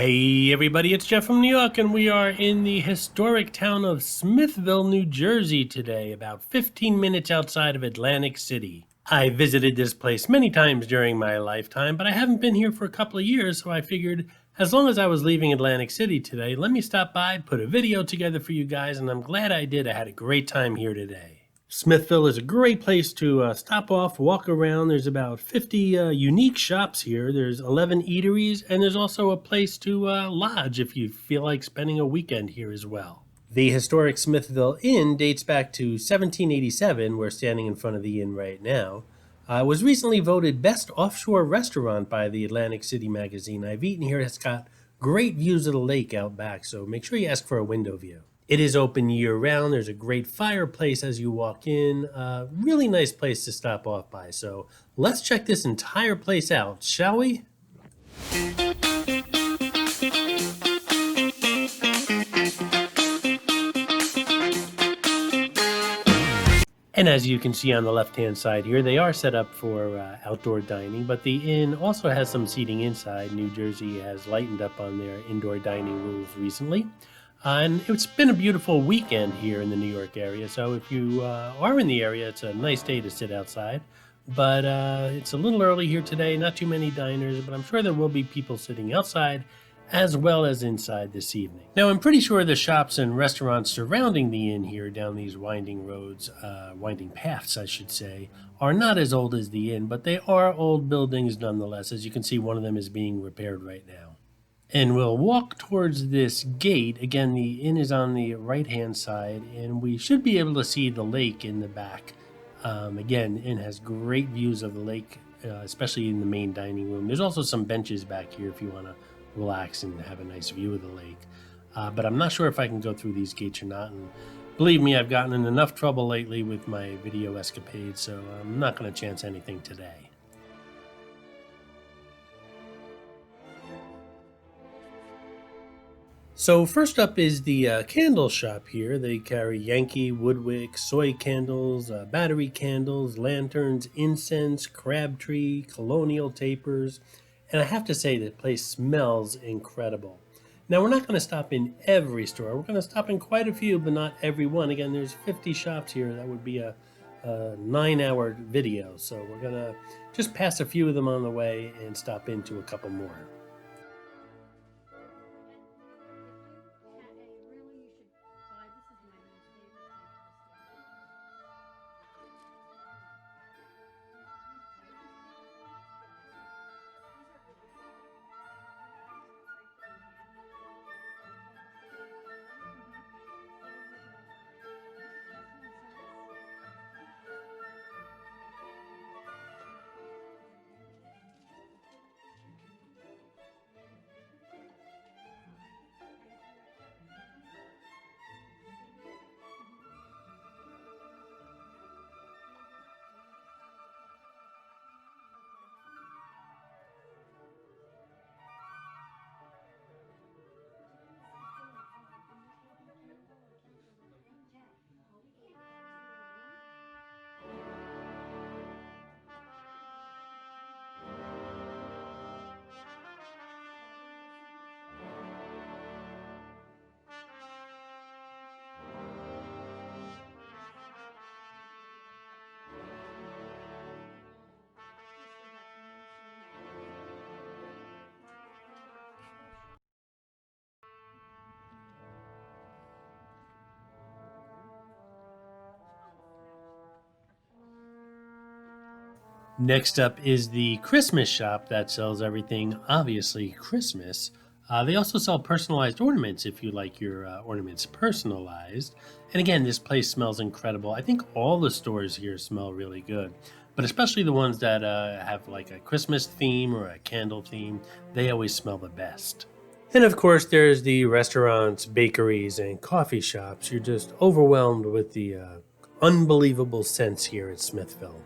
Hey everybody, it's Jeff from New York, and we are in the historic town of Smithville, New Jersey today, about 15 minutes outside of Atlantic City. I visited this place many times during my lifetime, but I haven't been here for a couple of years, so I figured as long as I was leaving Atlantic City today, let me stop by, put a video together for you guys, and I'm glad I did. I had a great time here today. Smithville is a great place to stop off, walk around. There's about 50 unique shops here. There's 11 eateries, and there's also a place to lodge if you feel like spending a weekend here as well. The historic Smithville Inn dates back to 1787. We're standing in front of the inn right now. Was recently voted best offshore restaurant by the Atlantic City magazine. I've eaten here. It's got great views of the lake out back, so make sure you ask for a window view. It is open year-round. There's a great fireplace as you walk in. Really nice place to stop off by. So let's check this entire place out, shall we? And as you can see on the left-hand side here, they are set up for outdoor dining, but the inn also has some seating inside. New Jersey has lightened up on their indoor dining rules recently. And it's been a beautiful weekend here in the New York area. So if you are in the area, it's a nice day to sit outside. But it's a little early here today, not too many diners, but I'm sure there will be people sitting outside as well as inside this evening. Now, I'm pretty sure the shops and restaurants surrounding the inn here down these winding roads, winding paths, I should say, are not as old as the inn, but they are old buildings nonetheless. As you can see, one of them is being repaired right now. And we'll walk towards this gate. Again, the inn is on the right-hand side, and we should be able to see the lake in the back. Again, the inn has great views of the lake, especially in the main dining room. There's also some benches back here if you want to relax and have a nice view of the lake. But I'm not sure if I can go through these gates or not. And believe me, I've gotten in enough trouble lately with my video escapades, so I'm not going to chance anything today. So first up is the candle shop here. They carry Yankee, Woodwick, soy candles, battery candles, lanterns, incense, crabtree, colonial tapers, and I have to say the place smells incredible. Now we're not going to stop in every store. We're going to stop in quite a few, but not every one. Again, there's 50 shops here. That would be a 9-hour video. So we're going to just pass a few of them on the way and stop into a couple more. Next up is the Christmas shop that sells everything, obviously, Christmas. They also sell personalized ornaments if you like your ornaments personalized. And again, this place smells incredible. I think all the stores here smell really good, but especially the ones that have like a Christmas theme or a candle theme, they always smell the best. And of course, there's the restaurants, bakeries, and coffee shops. You're just overwhelmed with the unbelievable scents here at Smithville.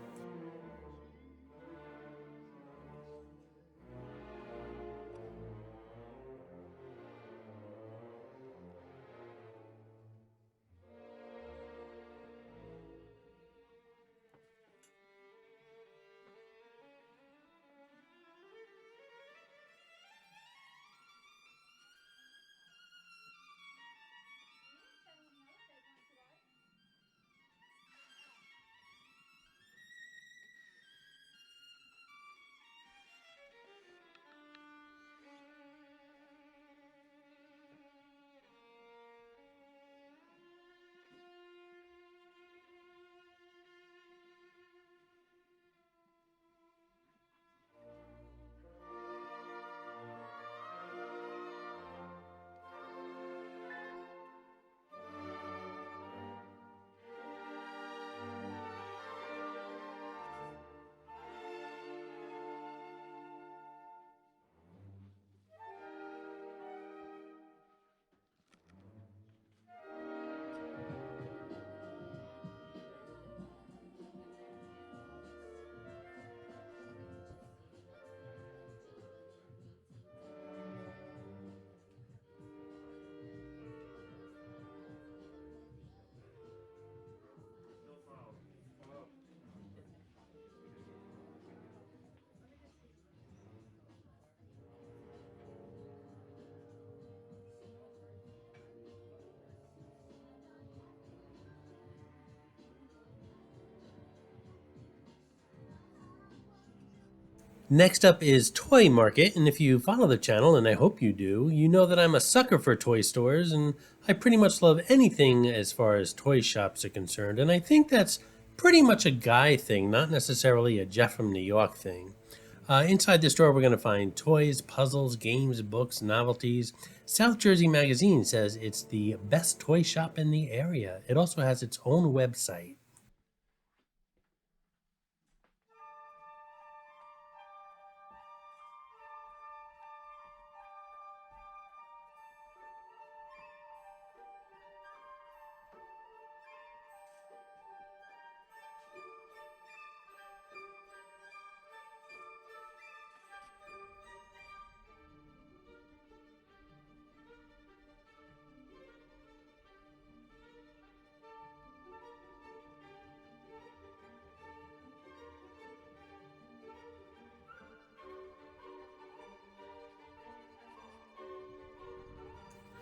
Next up is Toy Market, and if you follow the channel, and I hope you do, you know that I'm a sucker for toy stores, and I pretty much love anything as far as toy shops are concerned, and I think that's pretty much a guy thing, not necessarily a Jeff from New York thing. Inside the store, we're going to find toys, puzzles, games, books, novelties. South Jersey Magazine says it's the best toy shop in the area. It also has its own website.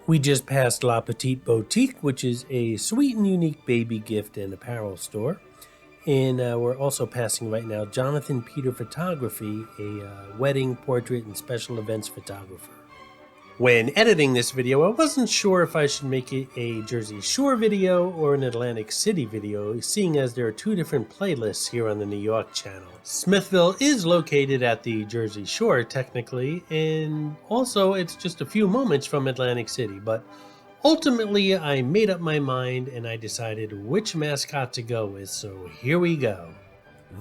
We just passed La Petite Boutique, which is a sweet and unique baby gift and apparel store. And we're also passing right now Jonathan Peter Photography, a wedding, portrait, and special events photographer. When editing this video, I wasn't sure if I should make it a Jersey Shore video or an Atlantic City video, seeing as there are two different playlists here on the New York channel. Smithville is located at the Jersey Shore, technically, and also it's just a few moments from Atlantic City, but ultimately I made up my mind and I decided which mascot to go with, so here we go.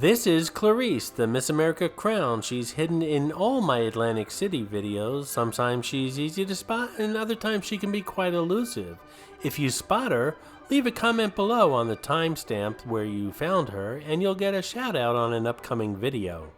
This is Clarice, the Miss America crown. She's hidden in all my Atlantic City videos. Sometimes she's easy to spot, and other times she can be quite elusive. If you spot her, leave a comment below on the timestamp where you found her, and you'll get a shout out on an upcoming video.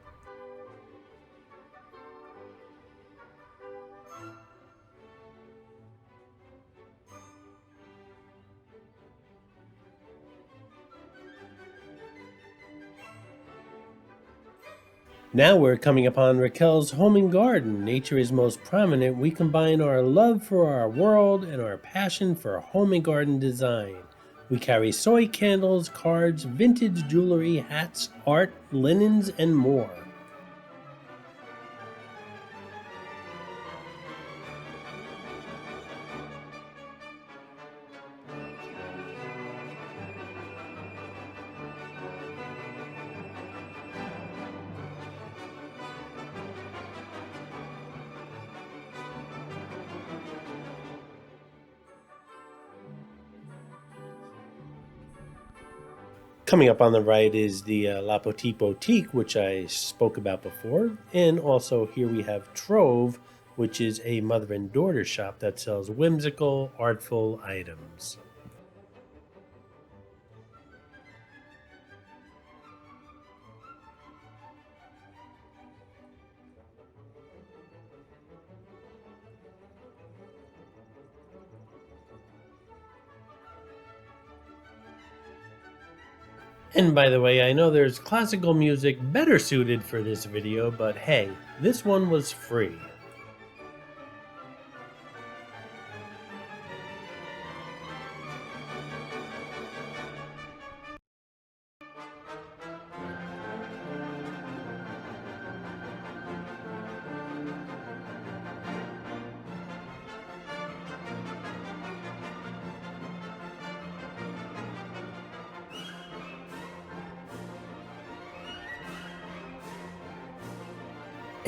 Now we're coming upon Raquel's home and garden. Nature is most prominent. We combine our love for our world and our passion for home and garden design. We carry soy candles, cards, vintage jewelry, hats, art, linens, and more. Coming up on the right is the La Petite Boutique, which I spoke about before. And also here we have Trove, which is a mother and daughter shop that sells whimsical, artful items. And by the way, I know there's classical music better suited for this video, but hey, this one was free.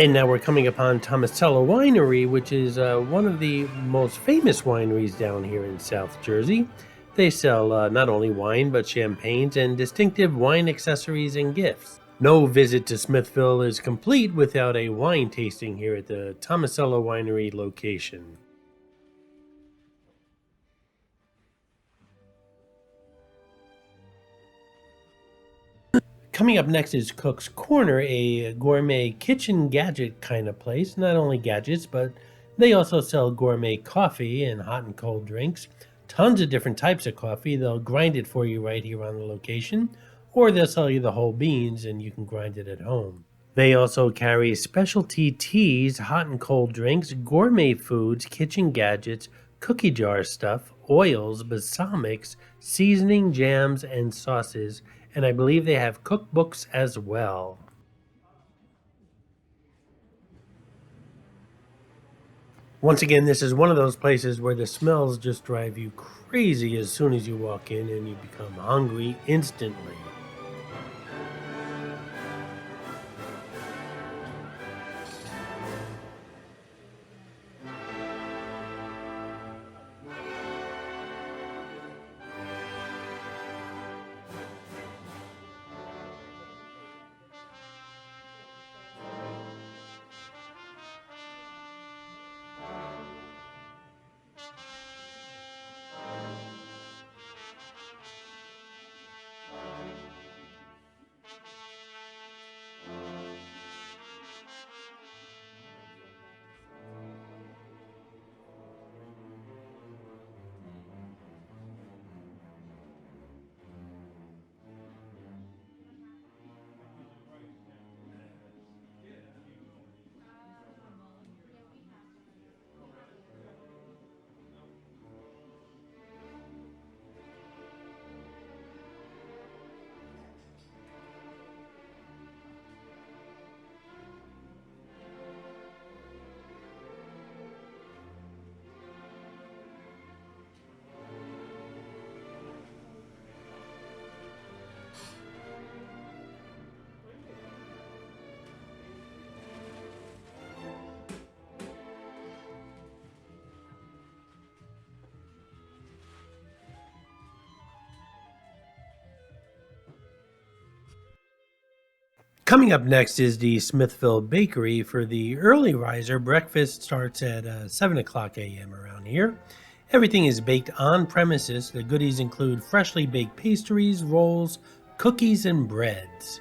And now we're coming upon Tomasello Winery, which is one of the most famous wineries down here in South Jersey. They sell not only wine, but champagnes and distinctive wine accessories and gifts. No visit to Smithville is complete without a wine tasting here at the Tomasello Winery location. Coming up next is Cook's Corner, a gourmet kitchen gadget kind of place. Not only gadgets, but they also sell gourmet coffee and hot and cold drinks. Tons of different types of coffee. They'll grind it for you right here on the location, or they'll sell you the whole beans and you can grind it at home. They also carry specialty teas, hot and cold drinks, gourmet foods, kitchen gadgets, cookie jar stuff, oils, balsamics, seasoning, jams, and sauces, and I believe they have cookbooks as well. Once again, this is one of those places where the smells just drive you crazy as soon as you walk in and you become hungry instantly. Coming up next is the Smithville Bakery. For the early riser, breakfast starts at 7 o'clock a.m. around here. Everything is baked on premises. The goodies include freshly baked pastries, rolls, cookies, and breads.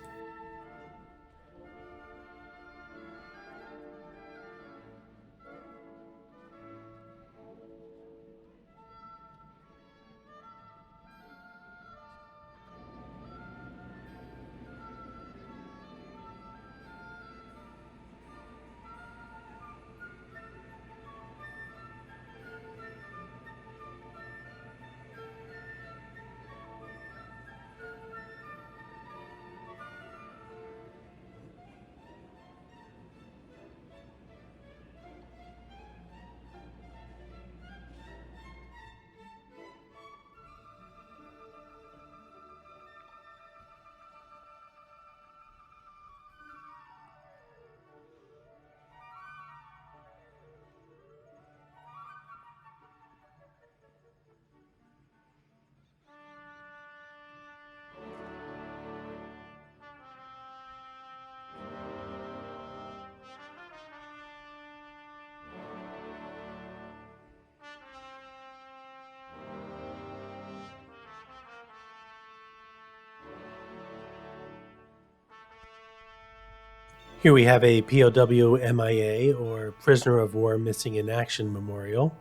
Here we have a POW MIA, or Prisoner of War Missing in Action memorial.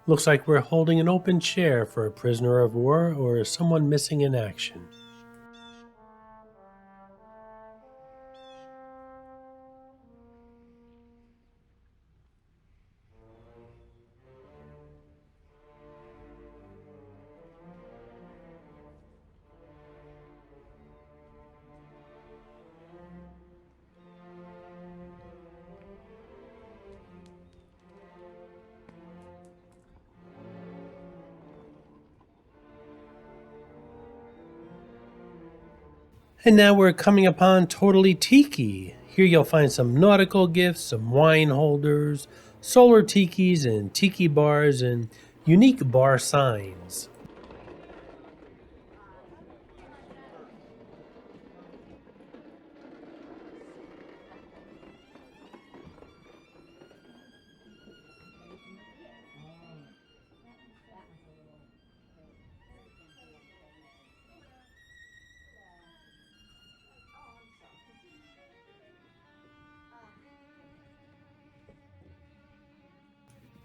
Looks like we're holding an open chair for a prisoner of war or someone missing in action. And now we're coming upon Totally Tiki. Here you'll find some nautical gifts, some wine holders, solar tikis and tiki bars, and unique bar signs.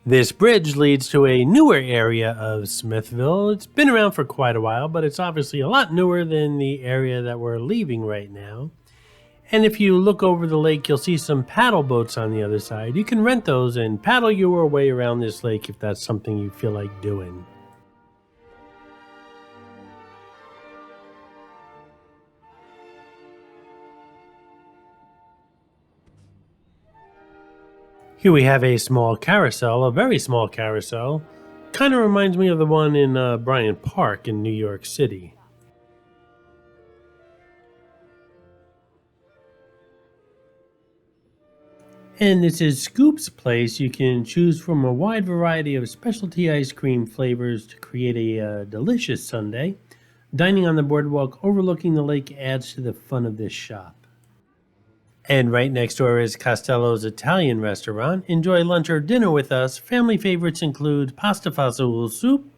This bridge leads to a newer area of Smithville. It's been around for quite a while, but it's obviously a lot newer than the area that we're leaving right now. And if you look over the lake, you'll see some paddle boats on the other side. You can rent those and paddle your way around this lake if that's something you feel like doing. Here we have a small carousel, a very small carousel. Kind of reminds me of the one in Bryant Park in New York City. And this is Scoop's Place. You can choose from a wide variety of specialty ice cream flavors to create a delicious sundae. Dining on the boardwalk overlooking the lake adds to the fun of this shop. And right next door is Costello's Italian restaurant. Enjoy lunch or dinner with us. Family favorites include pasta fazool soup,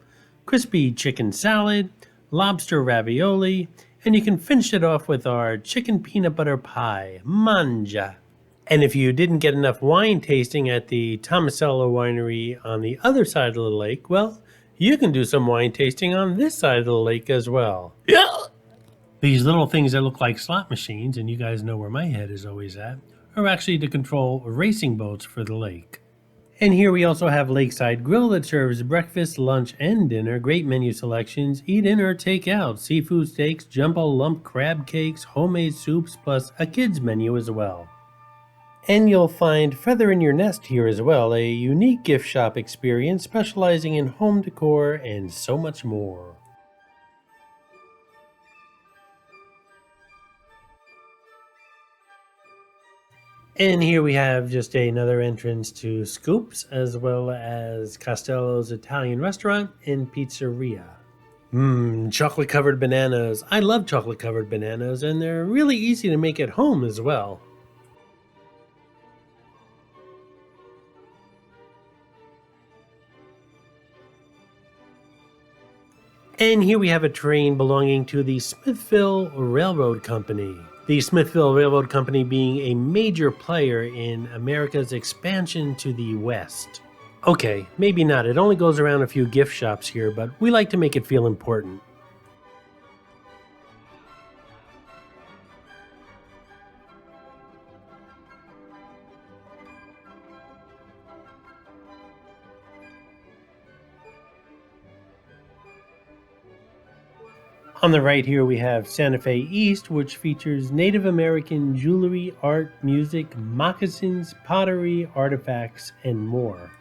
crispy chicken salad, lobster ravioli, and you can finish it off with our chicken peanut butter pie. Mangia. And if you didn't get enough wine tasting at the Tomasello Winery on the other side of the lake, well, you can do some wine tasting on this side of the lake as well. Yeah. These little things that look like slot machines, and you guys know where my head is always at, are actually to control racing boats for the lake. And here we also have Lakeside Grill that serves breakfast, lunch, and dinner. Great menu selections. Eat in or take out. Seafood steaks, jumbo lump crab cakes, homemade soups, plus a kids menu as well. And you'll find Feather in Your Nest here as well, a unique gift shop experience specializing in home decor and so much more. And here we have just another entrance to Scoops, as well as Costello's Italian restaurant and pizzeria. Chocolate covered bananas. I love chocolate covered bananas, and they're really easy to make at home as well. And here we have a train belonging to the Smithville Railroad Company. The Smithville Railroad Company being a major player in America's expansion to the West. Okay, maybe not. It only goes around a few gift shops here, but we like to make it feel important. On the right here we have Santa Fe East, which features Native American jewelry, art, music, moccasins, pottery, artifacts, and more.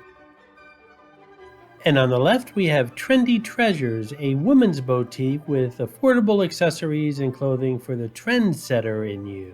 And on the left we have Trendy Treasures, a women's boutique with affordable accessories and clothing for the trendsetter in you.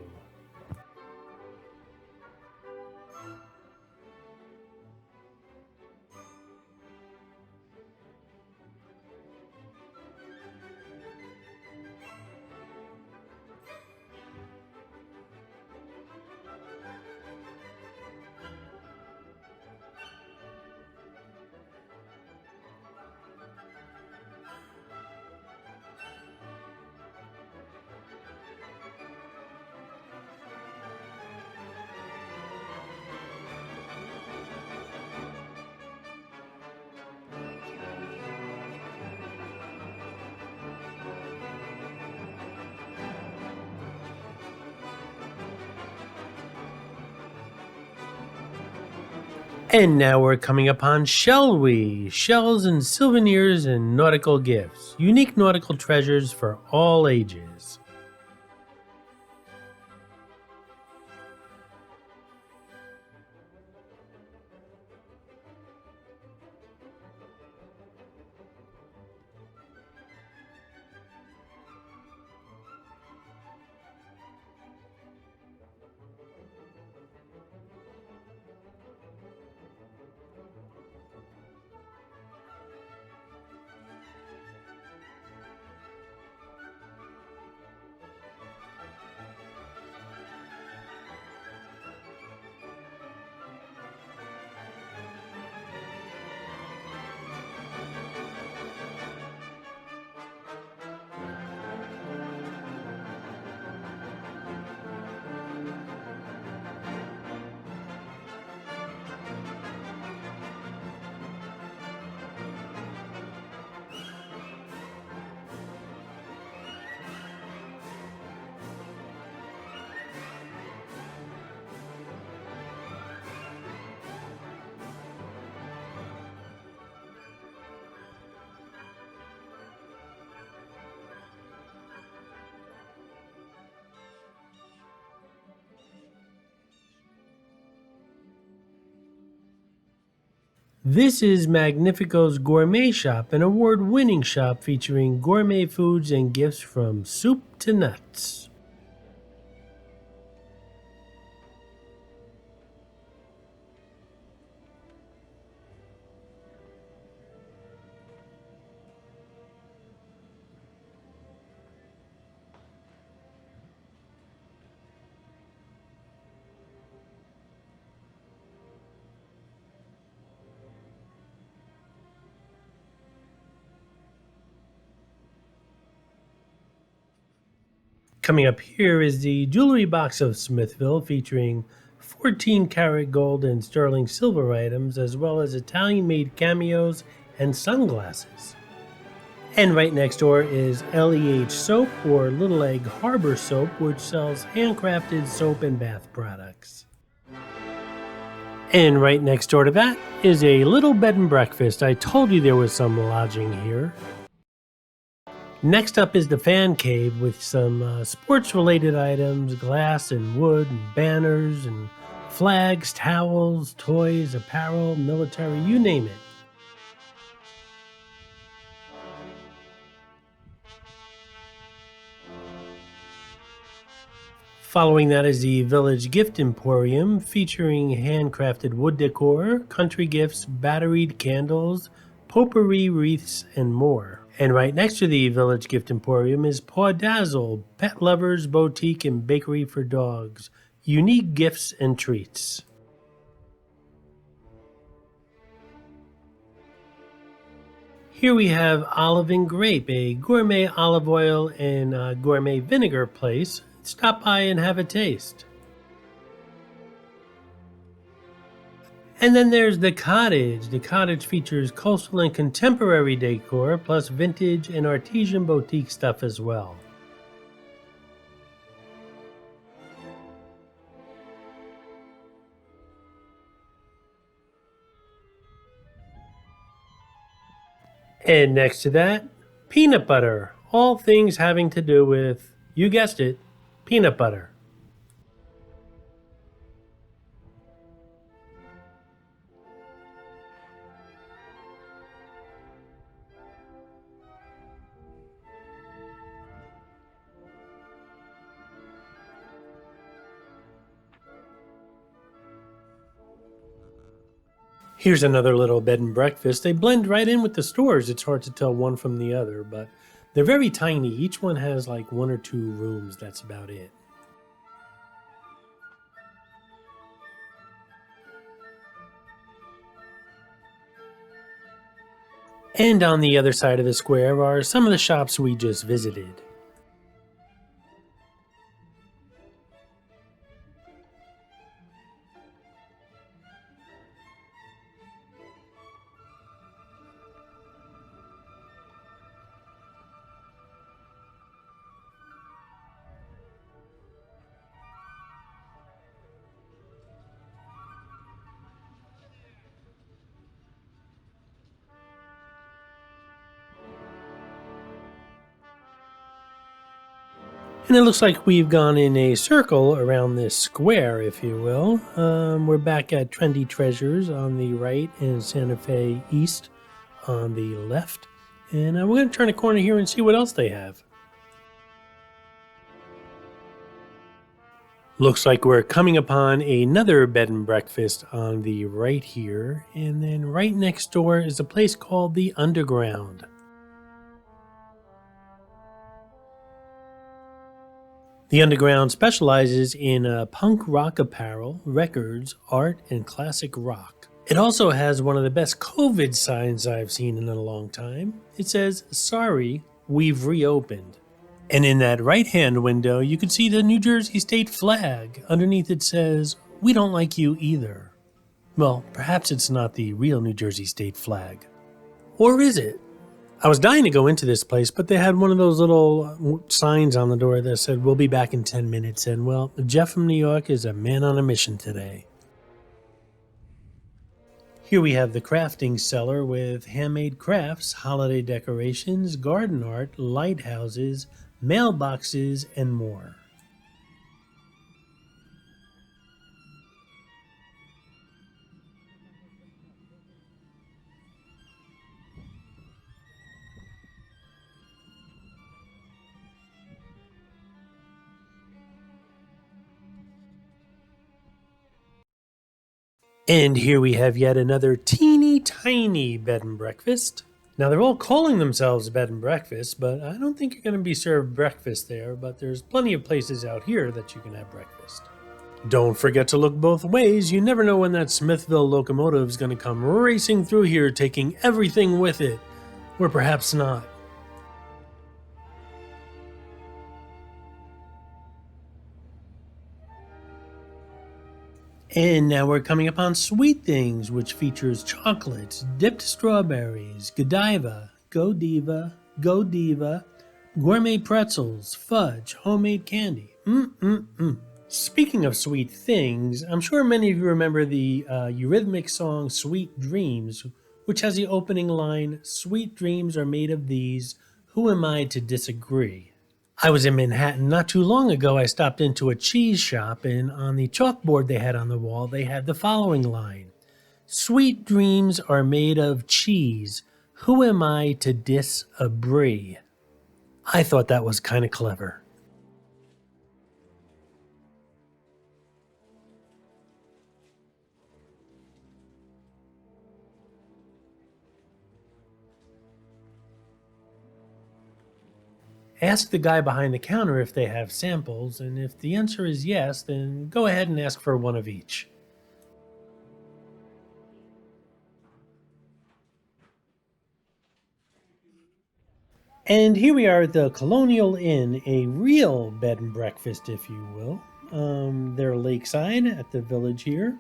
And now we're coming upon Shall We? Shells and souvenirs and nautical gifts. Unique nautical treasures for all ages. This is Magnifico's Gourmet Shop, an award-winning shop featuring gourmet foods and gifts from soup to nuts. Coming up here is the Jewelry Box of Smithville, featuring 14-karat gold and sterling silver items, as well as Italian-made cameos and sunglasses. And right next door is LEH Soap, or Little Egg Harbor Soap, which sells handcrafted soap and bath products. And right next door to that is a little bed and breakfast. I told you there was some lodging here. Next up is the Fan Cave with some sports-related items, glass and wood and banners and flags, towels, toys, apparel, military, you name it. Following that is the Village Gift Emporium, featuring handcrafted wood decor, country gifts, batteried candles, potpourri wreaths, and more. And right next to the Village Gift Emporium is Paw Dazzle, pet lovers, boutique, and bakery for dogs. Unique gifts and treats. Here we have Olive and Grape, a gourmet olive oil and gourmet vinegar place. Stop by and have a taste. And then there's the Cottage. The Cottage features coastal and contemporary decor, plus vintage and artisan boutique stuff as well. And next to that, Peanut Butter. All things having to do with, you guessed it, peanut butter. Here's another little bed and breakfast. They blend right in with the stores. It's hard to tell one from the other, but they're very tiny. Each one has like one or two rooms. That's about it. And on the other side of the square are some of the shops we just visited. And it looks like we've gone in a circle around this square, if you will. We're back at Trendy Treasures on the right and Santa Fe East on the left. And we're going to turn a corner here and see what else they have. Looks like we're coming upon another bed and breakfast on the right here. And then right next door is a place called the Underground. The Underground specializes in punk rock apparel, records, art, and classic rock. It also has one of the best COVID signs I've seen in a long time. It says, "Sorry, we've reopened." And in that right-hand window, you can see the New Jersey state flag. Underneath it says, "We don't like you either." Well, perhaps it's not the real New Jersey state flag. Or is it? I was dying to go into this place, but they had one of those little signs on the door that said, "We'll be back in 10 minutes." And well, Jeff from New York is a man on a mission today. Here we have the crafting cellar with handmade crafts, holiday decorations, garden art, lighthouses, mailboxes, and more. And here we have yet another teeny tiny bed and breakfast. Now they're all calling themselves bed and breakfast, but I don't think you're going to be served breakfast there, but there's plenty of places out here that you can have breakfast. Don't forget to look both ways. You never know when that Smithville locomotive is going to come racing through here, taking everything with it. Or perhaps not. And now we're coming upon Sweet Things, which features chocolates, dipped strawberries, Godiva, gourmet pretzels, fudge, homemade candy. Speaking of sweet things, I'm sure many of you remember the Eurythmics song Sweet Dreams, which has the opening line, "Sweet dreams are made of these, who am I to disagree?" I was in Manhattan not too long ago. I stopped into a cheese shop, and on the chalkboard they had on the wall, they had the following line: "Sweet dreams are made of cheese, who am I to disagree?" I thought that was kind of clever. Ask the guy behind the counter if they have samples, and if the answer is yes, then go ahead and ask for one of each. And here we are at the Colonial Inn, a real bed and breakfast, if you will. They're lakeside at the village here.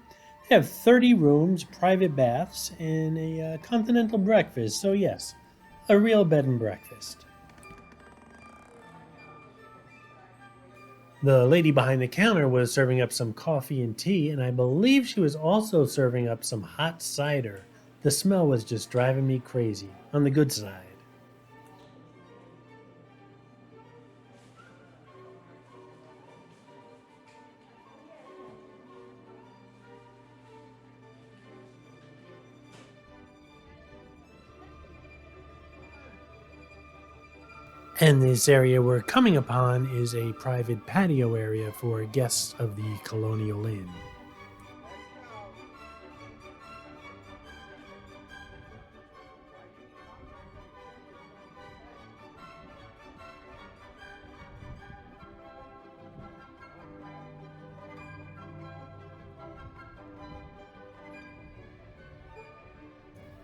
They have 30 rooms, private baths, and a continental breakfast. So, yes, a real bed and breakfast. The lady behind the counter was serving up some coffee and tea, and I believe she was also serving up some hot cider. The smell was just driving me crazy, on the good side. And this area we're coming upon is a private patio area for guests of the Colonial Inn.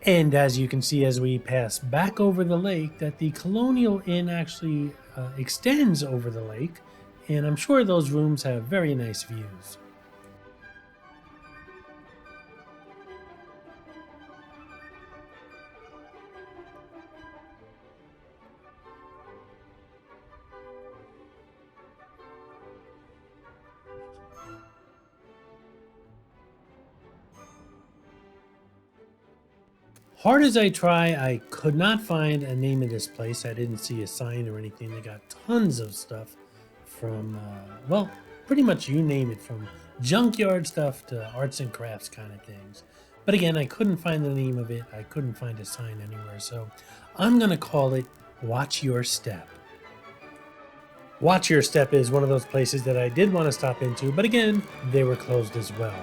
And as you can see as we pass back over the lake, that the Colonial Inn actually extends over the lake, and I'm sure those rooms have very nice views. Hard as I try, I could not find a name of this place. I didn't see a sign or anything. They got tons of stuff from, well, pretty much you name it, from junkyard stuff to arts and crafts kind of things. But again, I couldn't find the name of it. I couldn't find a sign anywhere. So I'm going to call it Watch Your Step. Watch Your Step is one of those places that I did want to stop into, but again, they were closed as well.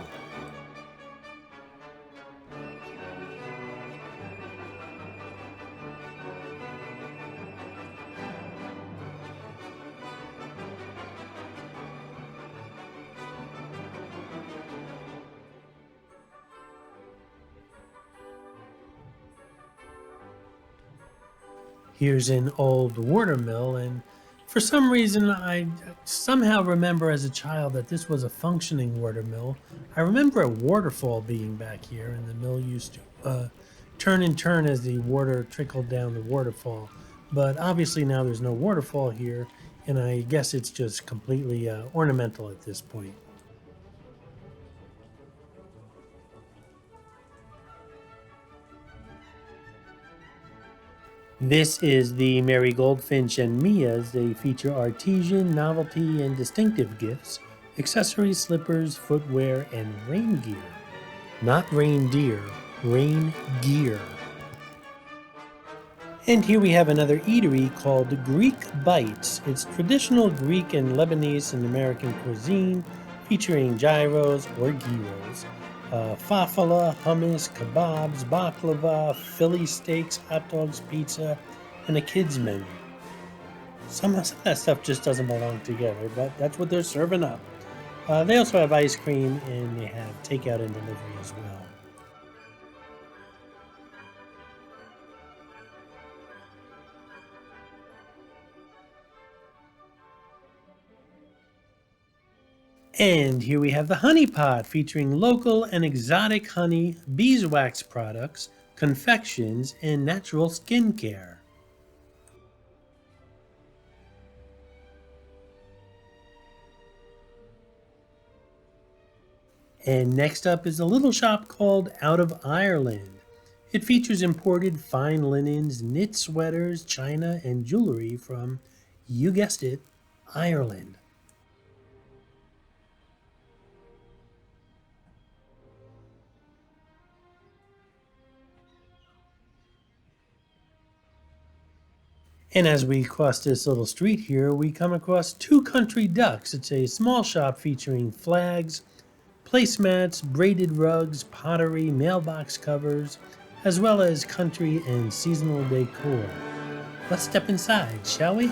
Here's an old watermill, and for some reason I somehow remember as a child that this was a functioning watermill. I remember a waterfall being back here, and the mill used to turn and turn as the water trickled down the waterfall. But obviously now there's no waterfall here, and I guess it's just completely ornamental at this point. This is the Mary Goldfinch and Mia's. They feature artesian, novelty, and distinctive gifts, accessories, slippers, footwear, and rain gear. Not reindeer, rain gear. And here we have another eatery called Greek Bites. It's traditional Greek and Lebanese and American cuisine featuring gyros or gyros, Fafala, hummus, kebabs, baklava, Philly steaks, hot dogs, pizza, and a kids menu. Some of that stuff just doesn't belong together, but that's what they're serving up. They also have ice cream and they have takeout and delivery as well. And here we have the Honey Pot featuring local and exotic honey, beeswax products, confections, and natural skincare. And next up is a little shop called Out of Ireland. It features imported fine linens, knit sweaters, china, and jewelry from, you guessed it, Ireland. And as we cross this little street here, we come across Two Country Ducks. It's a small shop featuring flags, placemats, braided rugs, pottery, mailbox covers, as well as country and seasonal decor. Let's step inside, shall we?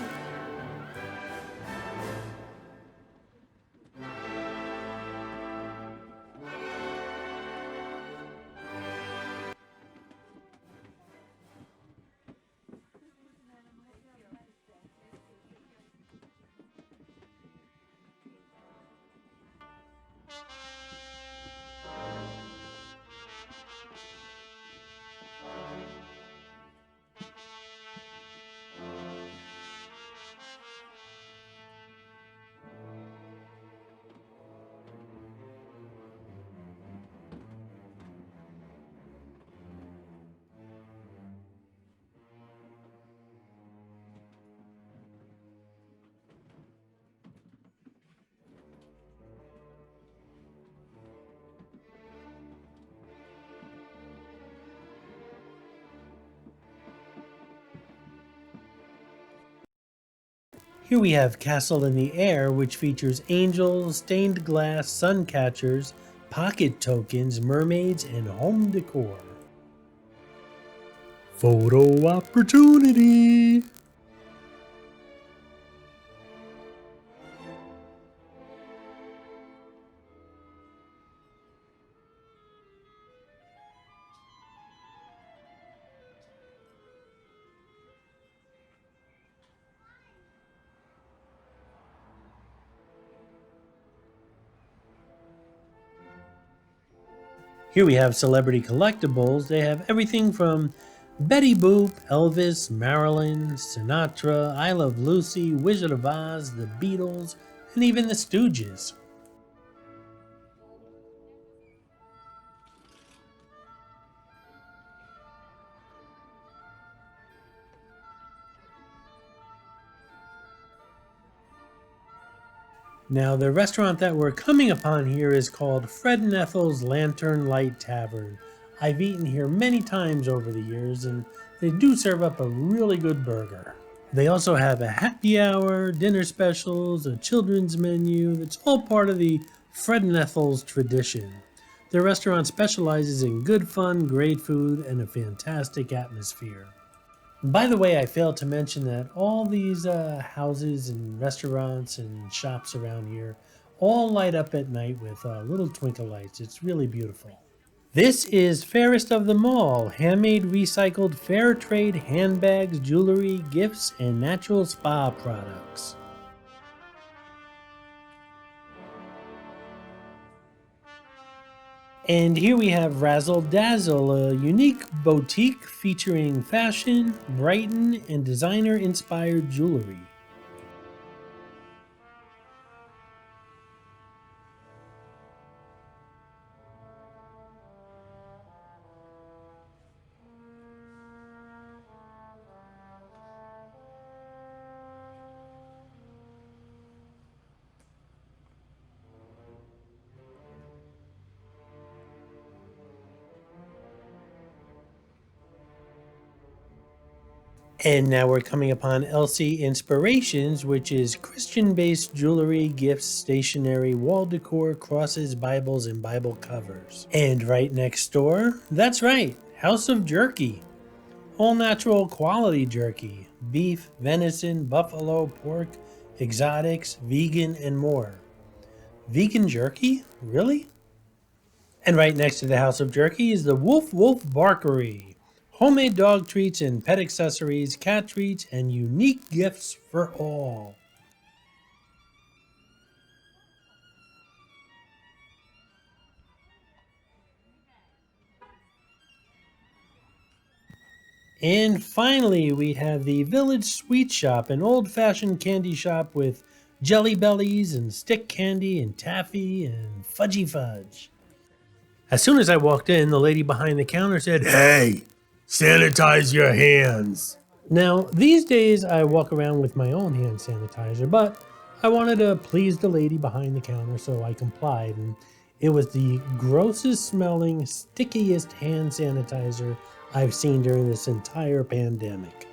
Here we have Castle in the Air, which features angels, stained glass, sun catchers, pocket tokens, mermaids, and home decor. Photo opportunity! Here we have celebrity collectibles. They have everything from Betty Boop, Elvis, Marilyn, Sinatra, I Love Lucy, Wizard of Oz, the Beatles, and even the Stooges. Now, the restaurant that we're coming upon here is called Fred and Ethel's Lantern Light Tavern. I've eaten here many times over the years, and they do serve up a really good burger. They also have a happy hour, dinner specials, a children's menu. It's all part of the Fred and Ethel's tradition. Their restaurant specializes in good fun, great food, and a fantastic atmosphere. By the way, I failed to mention that all these houses and restaurants and shops around here all light up at night with little twinkle lights. It's really beautiful. This is fairest of them all, handmade recycled fair trade handbags, jewelry, gifts, and natural spa products. And here we have Razzle Dazzle, a unique boutique featuring fashion, Brighton, and designer inspired jewelry. And now we're coming upon LC Inspirations, which is Christian-based jewelry, gifts, stationery, wall decor, crosses, Bibles, and Bible covers. And right next door, that's right, House of Jerky. All natural quality jerky, beef, venison, buffalo, pork, exotics, vegan, and more. Vegan jerky? Really? And right next to the House of Jerky is the Wolf Barkery. Homemade dog treats and pet accessories, cat treats, and unique gifts for all. And finally, we have the Village Sweet Shop, an old-fashioned candy shop with jelly bellies and stick candy and taffy and fudgy fudge. As soon as I walked in, the lady behind the counter said, "Hey, sanitize your hands." Now, these days I walk around with my own hand sanitizer, but I wanted to please the lady behind the counter, so I complied, and it was the grossest smelling, stickiest hand sanitizer I've seen during this entire pandemic.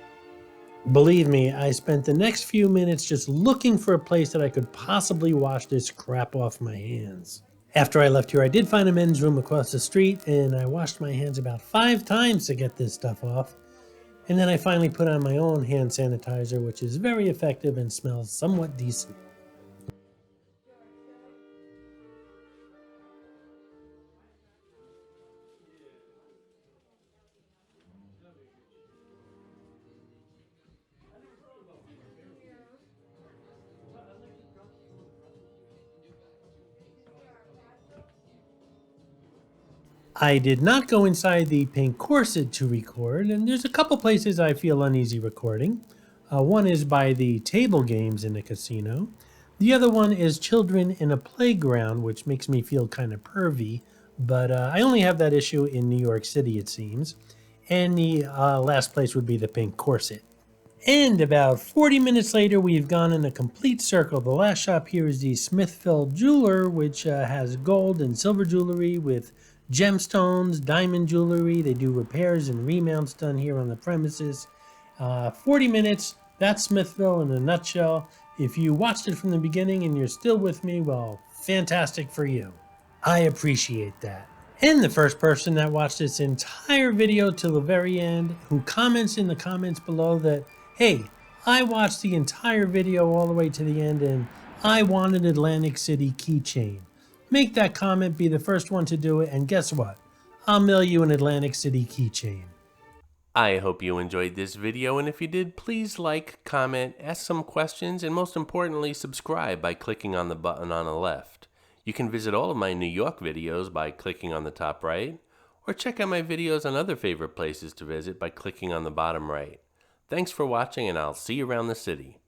Believe me, I spent the next few minutes just looking for a place that I could possibly wash this crap off my hands. After I left here, I did find a men's room across the street, and I washed my hands about 5 times to get this stuff off. And then I finally put on my own hand sanitizer, which is very effective and smells somewhat decent. I did not go inside the pink corset to record, and there's a couple places I feel uneasy recording. One is by the table games in the casino. The other one is children in a playground, which makes me feel kind of pervy, but I only have that issue in New York City, it seems. And the last place would be the pink corset. And about 40 minutes later, we've gone in a complete circle. The last shop here is the Smithville Jeweler, which has gold and silver jewelry with gemstones, diamond jewelry. They do repairs and remounts done here on the premises. 40 minutes, that's Smithville in a nutshell. If you watched it from the beginning and you're still with me, well, fantastic for you. I appreciate that. And the first person that watched this entire video till the very end, who comments in the comments below that, "Hey, I watched the entire video all the way to the end and I want an Atlantic City keychain." Make that comment, be the first one to do it, and guess what? I'll mail you an Atlantic City keychain. I hope you enjoyed this video, and if you did, please like, comment, ask some questions, and most importantly, subscribe by clicking on the button on the left. You can visit all of my New York videos by clicking on the top right, or check out my videos on other favorite places to visit by clicking on the bottom right. Thanks for watching, and I'll see you around the city.